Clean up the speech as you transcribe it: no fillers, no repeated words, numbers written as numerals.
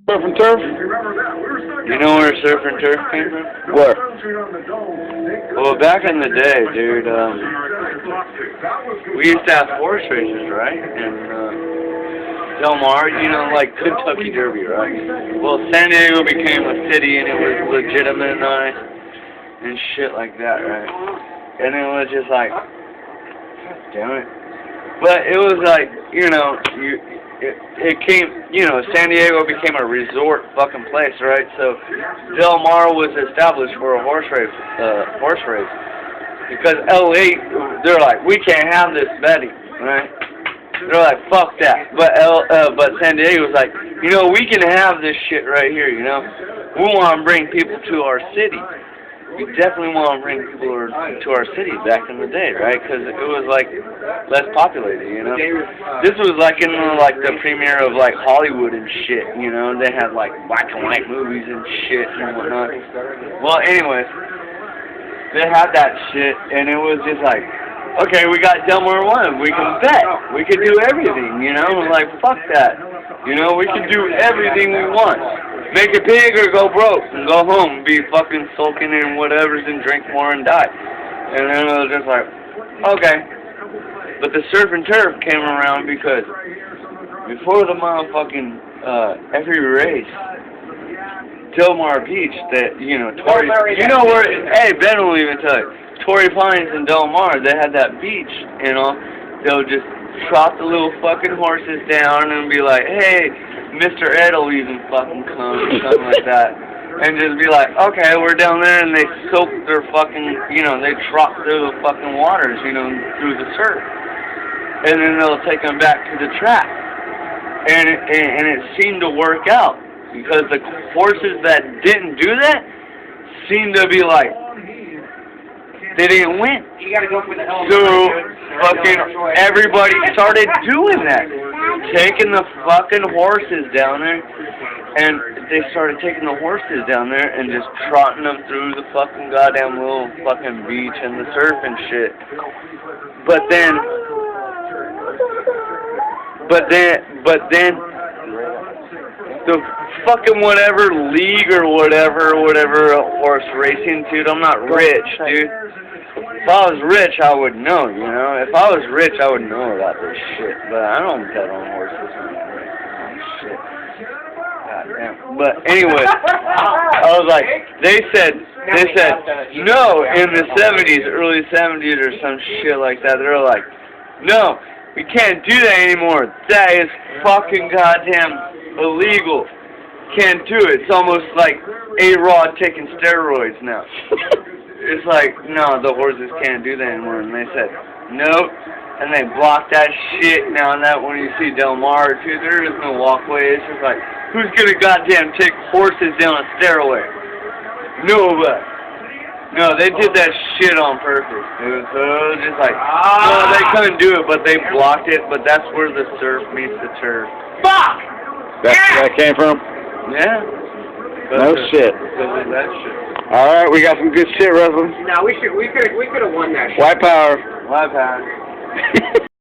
Surf and turf? You know where surf and turf came from? Where? Well, back in the day, dude, we used to have horse races, right? And Del Mar, you know, like Kentucky Derby, right? Well, San Diego became a city and it was legitimized and shit like that, right? And it was just like, God damn it. But it was like, you know, it came, you know, San Diego became a resort fucking place, right? So Del Mar was established for a horse race, because LA, they're like, we can't have this betting, right? They're like, fuck that. But San Diego was like, you know, we can have this shit right here, you know? We want to bring people to our city. We definitely want to bring people to our city back in the day, right? Because it was like less populated, you know. This was like in the premiere of like Hollywood and shit, you know. They had like black and white movies and shit and whatnot. Well, anyways, they had that shit, and it was just like, okay, we got Del Mar 1. We can bet. We can do everything, you know. Like fuck that, you know. We can do everything we want. Make it big or go broke and go home and be fucking sulking and whatever's and drink more and die. And then it was just like, okay. But the surf and turf came around because before the motherfucking every race, Del Mar Beach, that, you know, you know where, hey, Ben will even tell you, Torrey Pines and Del Mar, they had that beach, you know, they'll just trot the little fucking horses down and be like, hey, Mr. Ed will even fucking come or something like that. And just be like, okay, we're down there, and they soak their fucking, you know, they trot through the fucking waters, you know, through the surf. And then they'll take them back to the track. And it seemed to work out, because the horses that didn't do that seemed to be like, they didn't win. You gotta go for the So, fucking everybody started doing that. Taking the fucking horses down there, and they started taking the horses down there and just trotting them through the fucking goddamn little fucking beach and the surf and shit. But then, the fucking whatever league or whatever horse racing, dude, I'm not rich, dude. If I was rich, I would know, you know? If I was rich, I would know about this shit. But I don't bet on horses. Shit. God damn. But anyway, I was like, they said, no, in the 70s, early 70s or some shit like that, they were like, no, we can't do that anymore. That is fucking goddamn illegal. Can't do it. It's almost like A-Rod taking steroids now. It's like, no, the horses can't do that anymore. And they said, nope. And they blocked that shit. Now that when you see Del Mar, too, there is no walkway. It's just like, who's going to goddamn take horses down a stairway? Nobody. No, they did that shit on purpose. It was just like, no, they couldn't do it, but they blocked it. But that's where the surf meets the turf. Fuck! That's where that came from? Yeah. No shit. Because of that shit. All right, we got some good shit, Russell. No, we could have won that shit. White power. My bad.